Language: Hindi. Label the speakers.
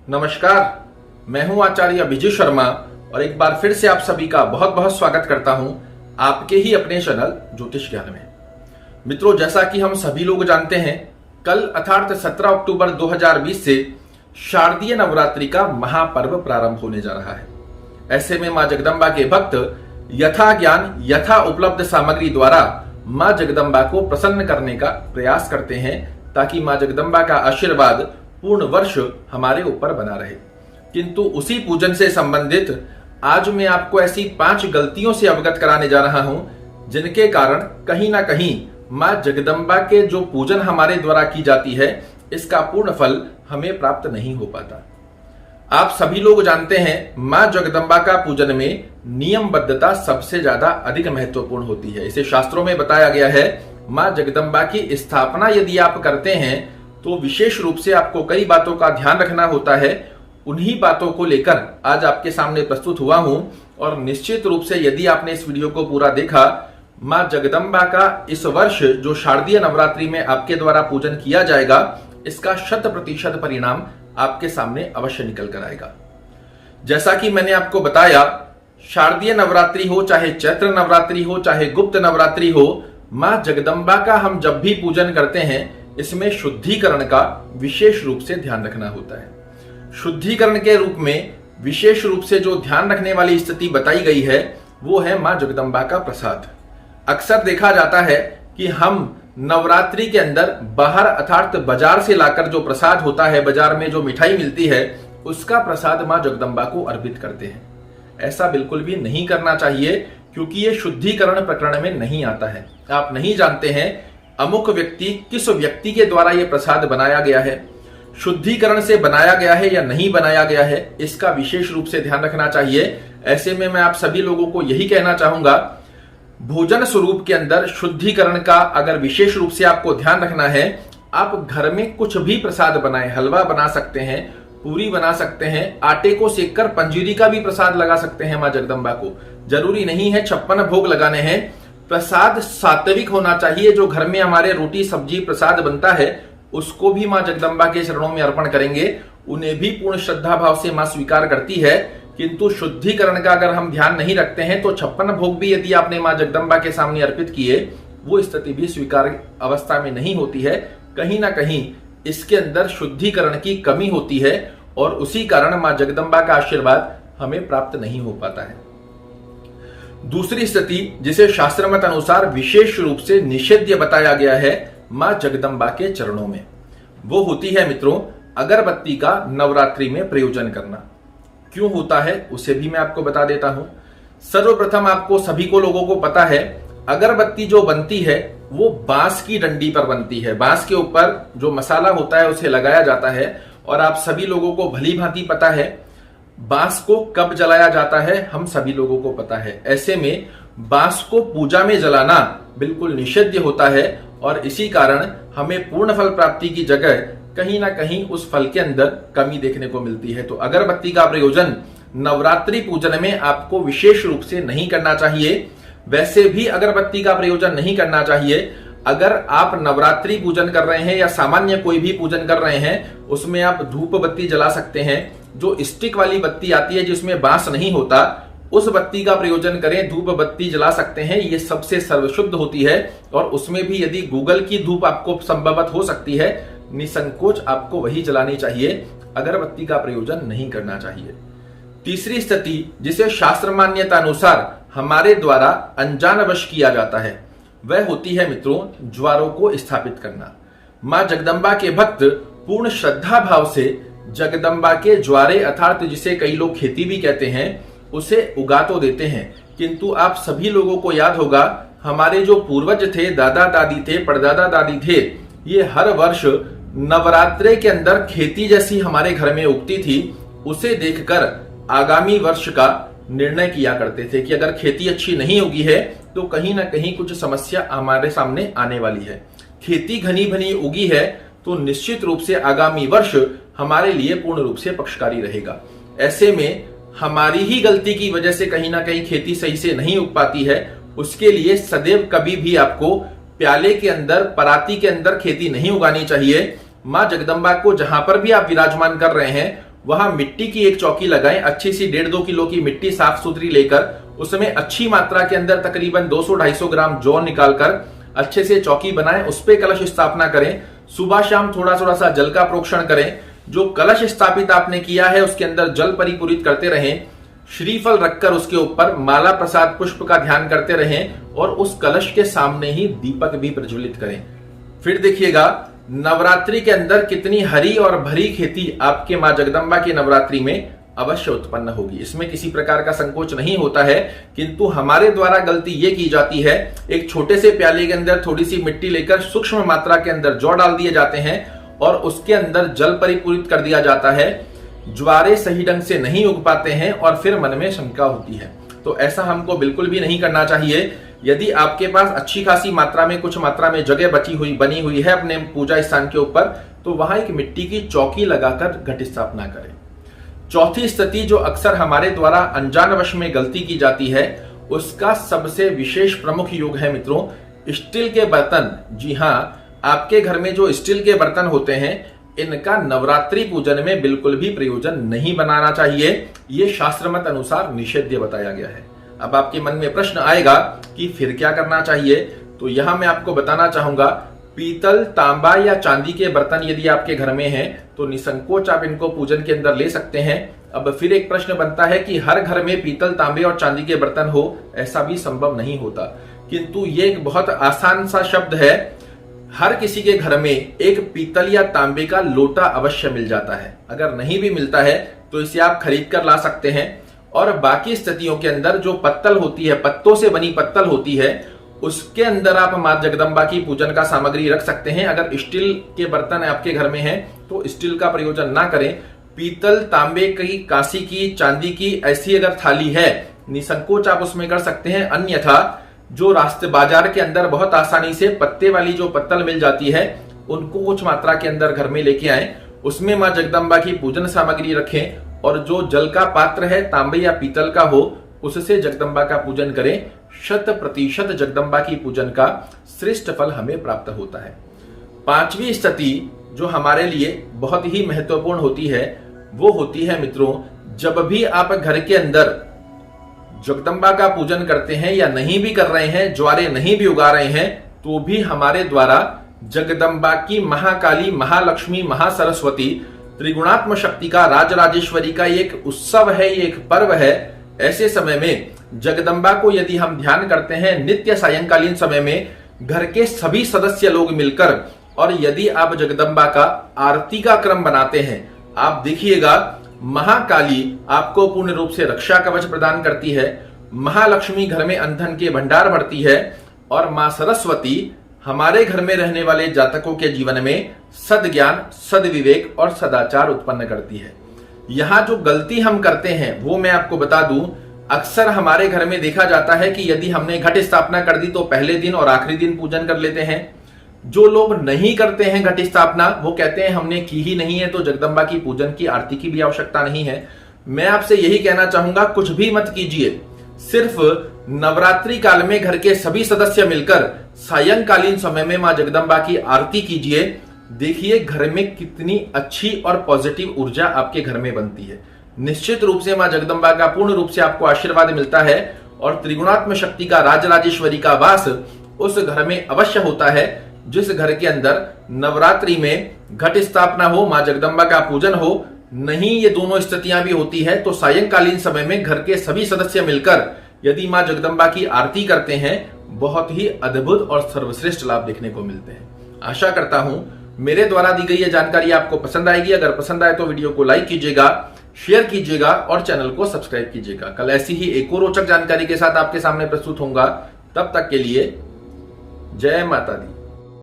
Speaker 1: नमस्कार, मैं हूं आचार्य विजय शर्मा और एक बार फिर से आप सभी का बहुत बहुत स्वागत करता हूं आपके ही अपने चैनल ज्योतिष ज्ञान में। मित्रों, जैसा कि हम सभी लोग जानते हैं, कल अर्थात 17 अक्टूबर 2020 से शारदीय नवरात्रि का महापर्व प्रारंभ होने जा रहा है। ऐसे में मां जगदंबा के भक्त यथा ज्ञान यथा उपलब्ध सामग्री द्वारा मां जगदंबा को प्रसन्न करने का प्रयास करते हैं ताकि मां जगदंबा का आशीर्वाद पूर्ण वर्ष हमारे ऊपर बना रहे। किंतु उसी पूजन से संबंधित आज मैं आपको ऐसी 5 गलतियों से अवगत कराने जा रहा हूं जिनके कारण कहीं ना कहीं मां जगदंबा के जो पूजन हमारे द्वारा की जाती है इसका पूर्ण फल हमें प्राप्त नहीं हो पाता। आप सभी लोग जानते हैं, मां जगदंबा का पूजन में नियमबद्धता सबसे ज्यादा अधिक महत्वपूर्ण होती है। इसे शास्त्रों में बताया गया है। मां जगदंबा की स्थापना यदि आप करते हैं तो विशेष रूप से आपको कई बातों का ध्यान रखना होता है। उन्हीं बातों को लेकर आज आपके सामने प्रस्तुत हुआ हूं और निश्चित रूप से यदि आपने इस वीडियो को पूरा देखा, मां जगदंबा का इस वर्ष जो शारदीय नवरात्रि में आपके द्वारा पूजन किया जाएगा, इसका 100% परिणाम आपके सामने अवश्य निकल कर आएगा। जैसा कि मैंने आपको बताया, शारदीय नवरात्रि हो, चाहे चैत्र नवरात्रि हो, चाहे गुप्त नवरात्रि हो, मां जगदंबा का हम जब भी पूजन करते हैं इसमें शुद्धिकरण का विशेष रूप से ध्यान रखना होता है। शुद्धिकरण के रूप में विशेष रूप से जो ध्यान रखने वाली स्थिति बताई गई है वो है मां जगदंबा का प्रसाद। अक्सर देखा जाता है कि हम नवरात्रि के अंदर बाहर अर्थात बाजार से लाकर जो प्रसाद होता है, बाजार में जो मिठाई मिलती है, उसका प्रसाद मां जगदंबा को अर्पित करते हैं। ऐसा बिल्कुल भी नहीं करना चाहिए क्योंकि ये शुद्धिकरण प्रकरण में नहीं आता है। आप नहीं जानते हैं अमुक व्यक्ति किस व्यक्ति के द्वारा यह प्रसाद बनाया गया है, शुद्धिकरण से बनाया गया है या नहीं बनाया गया है, इसका विशेष रूप से ध्यान रखना चाहिए। ऐसे में मैं आप सभी लोगों को यही कहना चाहूंगा, भोजन स्वरूप के अंदर शुद्धिकरण का अगर विशेष रूप से आपको ध्यान रखना है, आप घर में कुछ भी प्रसाद बनाएं। हलवा बना सकते हैं, पूरी बना सकते हैं, आटे को सेककर पंजीरी का भी प्रसाद लगा सकते हैं मां जगदंबा को। जरूरी नहीं है 56 भोग लगाने हैं। प्रसाद सात्विक होना चाहिए। जो घर में हमारे रोटी सब्जी प्रसाद बनता है उसको भी मां जगदंबा के चरणों में अर्पण करेंगे। उन्हें भी पूर्ण श्रद्धा भाव से मां स्वीकार करती है। किंतु शुद्धिकरण का अगर हम ध्यान नहीं रखते हैं तो 56 भोग भी यदि आपने मां जगदंबा के सामने अर्पित किए, वो स्थिति भी स्वीकार अवस्था में नहीं होती है। कहीं ना कहीं इसके अंदर शुद्धिकरण की कमी होती है और उसी कारण मां जगदंबा का आशीर्वाद हमें प्राप्त नहीं हो पाता है। दूसरी स्थिति जिसे शास्त्र मत अनुसार विशेष रूप से निषेध्य बताया गया है मां जगदंबा के चरणों में, वो होती है मित्रों अगरबत्ती का नवरात्रि में प्रयोजन करना। क्यों होता है उसे भी मैं आपको बता देता हूं। सर्वप्रथम आपको सभी को लोगों को पता है, अगरबत्ती जो बनती है वो बांस की डंडी पर बनती है। बांस के ऊपर जो मसाला होता है उसे लगाया जाता है और आप सभी लोगों को भली भांति पता है बांस को कब जलाया जाता है, हम सभी लोगों को पता है। ऐसे में बांस को पूजा में जलाना बिल्कुल निषिद्ध होता है और इसी कारण हमें पूर्ण फल प्राप्ति की जगह कहीं ना कहीं उस फल के अंदर कमी देखने को मिलती है। तो अगरबत्ती का प्रयोजन नवरात्रि पूजन में आपको विशेष रूप से नहीं करना चाहिए। वैसे भी अगरबत्ती का प्रयोजन नहीं करना चाहिए। अगर आप नवरात्रि पूजन कर रहे हैं या सामान्य कोई भी पूजन कर रहे हैं, उसमें आप धूप बत्ती जला सकते हैं। जो स्टिक वाली बत्ती आती है जिसमें बांस नहीं होता, उस बत्ती का प्रयोजन करें। धूप बत्ती जला सकते हैं, ये सबसे सर्वशुद्ध होती है और उसमें भी यदि गूगल की धूप आपको संभवत हो सकती है, निसंकोच आपको वही जलानी चाहिए। अगरबत्ती का प्रयोजन नहीं करना चाहिए। तीसरी स्थिति जिसे शास्त्र मान्यता अनुसार हमारे द्वारा अनजानवश किया जाता है, वह होती है मित्रों ज्वारों को स्थापित करना। मां जगदंबा के भक्त पूर्ण श्रद्धा भाव से जगदंबा के ज्वारे अर्थात जिसे कई लोग खेती भी कहते हैं, उसे उगा तो देते हैं। किंतु आप सभी लोगों को याद होगा, हमारे जो पूर्वज थे, दादा दादी थे, परदादा दादी थे, ये हर वर्ष नवरात्रे के अंदर खेती जैसी हमारे घर में उगती थी, उसे देखकर आगामी वर्ष का निर्णय किया करते थे कि अगर खेती अच्छी नहीं उगी है तो कहीं ना कहीं कुछ समस्या हमारे सामने आने वाली है। खेती घनी भनी उगी है तो निश्चित रूप से आगामी वर्ष हमारे लिए पूर्ण रूप से पक्षकारी रहेगा। ऐसे में हमारी ही गलती की वजह से कहीं ना कहीं खेती सही से नहीं उग पाती है, उसके लिए सदैव कभी भी आपको प्याले के अंदर, पराती के अंदर खेती नहीं उगानी चाहिए। मां जगदंबा को जहां पर भी आप विराजमान कर रहे हैं वहां मिट्टी की एक चौकी लगाएं। अच्छी सी 1.5-2 किलो की मिट्टी साफ सुथरी लेकर उसमें अच्छी मात्रा के अंदर तकरीबन 200-250 ग्राम जौ निकालकर अच्छे से चौकी बनाएं, उस पे कलश स्थापना करें। सुबह शाम थोड़ा थोड़ा सा जल का प्रोक्षण करें। जो कलश स्थापित आपने किया है उसके अंदर जल परिपूरित करते रहें। श्रीफल रखकर उसके ऊपर माला प्रसाद पुष्प का ध्यान करते रहें और उस कलश के सामने ही दीपक भी प्रज्वलित करें। फिर देखिएगा नवरात्रि के अंदर कितनी हरी और भरी खेती आपके मां जगदंबा की नवरात्रि में अवश्य उत्पन्न होगी। इसमें किसी प्रकार का संकोच नहीं होता है, किंतु हमारे द्वारा गलती ये की जाती है, एक छोटे से प्याले के अंदर थोड़ी सी मिट्टी लेकर सूक्ष्म मात्रा के अंदर जौ डाल दिए जाते हैं और उसके अंदर जल परिपूरित कर दिया जाता है। ज्वारे सही ढंग से नहीं उग पाते हैं और फिर मन में शंका होती है। तो ऐसा हमको बिल्कुल भी नहीं करना चाहिए। यदि आपके पास अच्छी खासी मात्रा में कुछ मात्रा में जगह बनी हुई है अपने पूजा स्थान के ऊपर, तो वहां एक मिट्टी की चौकी लगाकर घट स्थापना करें। चौथी स्थिति जो अक्सर हमारे द्वारा अनजानवश में गलती की जाती है, उसका सबसे विशेष प्रमुख योग है मित्रों स्टील के बर्तन। जी हां, आपके घर में जो स्टील के बर्तन होते हैं इनका नवरात्रि पूजन में बिल्कुल भी प्रयोजन नहीं बनाना चाहिए। यह शास्त्रमत अनुसार निषेध्य बताया गया है। अब आपके मन में प्रश्न आएगा कि फिर क्या करना चाहिए, तो यहां मैं आपको बताना चाहूंगा पीतल, तांबा या चांदी के बर्तन यदि आपके घर में हैं तो निसंकोच आप इनको पूजन के अंदर ले सकते हैं। अब फिर एक प्रश्न बनता है कि हर घर में पीतल, तांबे और चांदी के बर्तन हो, ऐसा भी संभव नहीं होता, किंतु ये एक बहुत आसान सा शब्द है। हर किसी के घर में एक पीतल या तांबे का लोटा अवश्य मिल जाता है। अगर नहीं भी मिलता है तो इसे आप खरीद कर ला सकते हैं। और बाकी स्थितियों के अंदर जो पत्तल होती है, पत्तों से बनी पत्तल होती है, उसके अंदर आप मां जगदंबा की पूजन का सामग्री रख सकते हैं। अगर स्टील के बर्तन आपके घर में हैं तो स्टील का प्रयोजन ना करें। पीतल, तांबे की, कांसी की, चांदी की ऐसी अगर थाली है निसंकोच आप उसमें कर सकते हैं। अन्यथा जो रास्ते बाजार के अंदर बहुत आसानी से पत्ते वाली जो पत्तल मिल जाती है उनको कुछ मात्रा के अंदर घर में लेके आए, उसमें मां जगदंबा की पूजन सामग्री रखें और जो जल का पात्र है तांबे या पीतल का हो उससे जगदंबा का पूजन करें। 100% जगदंबा की पूजन का श्रेष्ठ फल हमें प्राप्त होता है। पांचवी स्थिति जो हमारे लिए बहुत ही महत्वपूर्ण होती है वो होती है मित्रों, जब भी आप घर के अंदर जगदंबा का पूजन करते हैं या नहीं भी कर रहे हैं, ज्वारे नहीं भी उगा रहे हैं, तो भी हमारे द्वारा जगदंबा की महाकाली, महालक्ष्मी, महासरस्वती, त्रिगुणात्म शक्ति का, राजराजेश्वरी का एक उत्सव है, ये एक पर्व है। ऐसे समय में जगदंबा को यदि हम ध्यान करते हैं नित्य सायंकालीन समय में घर के सभी सदस्य लोग मिलकर, और यदि आप जगदंबा का आरती का क्रम बनाते हैं, आप देखिएगा महाकाली आपको पूर्ण रूप से रक्षा कवच प्रदान करती है, महालक्ष्मी घर में अंधन के भंडार भरती है और मां सरस्वती हमारे घर में रहने वाले जातकों के जीवन में सद्ज्ञान, सद्विवेक और सदाचार उत्पन्न करती है। यहां जो गलती हम करते हैं वो मैं आपको बता दूं, अक्सर हमारे घर में देखा जाता है कि यदि हमने घट स्थापना कर दी तो पहले दिन और आखिरी दिन पूजन कर लेते हैं। जो लोग नहीं करते हैं घट स्थापना वो कहते हैं हमने की ही नहीं है तो जगदंबा की पूजन की आरती की भी आवश्यकता नहीं है। मैं आपसे यही कहना चाहूंगा, कुछ भी मत कीजिए, सिर्फ नवरात्रि काल में घर के सभी सदस्य मिलकर सायंकालीन समय में मां जगदंबा की आरती कीजिए। देखिए घर में कितनी अच्छी और पॉजिटिव ऊर्जा आपके घर में बनती है। निश्चित रूप से मां जगदंबा का पूर्ण रूप से आपको आशीर्वाद मिलता है और त्रिगुणात्म शक्ति का, राजराजेश्वरी का वास उस घर में अवश्य होता है जिस घर के अंदर नवरात्रि में घट स्थापना हो, मां जगदंबा का पूजन हो। नहीं ये दोनों स्थितियां भी होती है तो सायंकालीन समय में घर के सभी सदस्य मिलकर यदि मां जगदंबा की आरती करते हैं, बहुत ही अद्भुत और सर्वश्रेष्ठ लाभ देखने को मिलते हैं। आशा करता हूं मेरे द्वारा दी गई ये जानकारी आपको पसंद आएगी। अगर पसंद आए तो वीडियो को लाइक कीजिएगा, शेयर कीजिएगा और चैनल को सब्सक्राइब कीजिएगा। कल ऐसी ही एक और रोचक जानकारी के साथ आपके सामने प्रस्तुत होऊंगा। तब तक के लिए जय माता दी।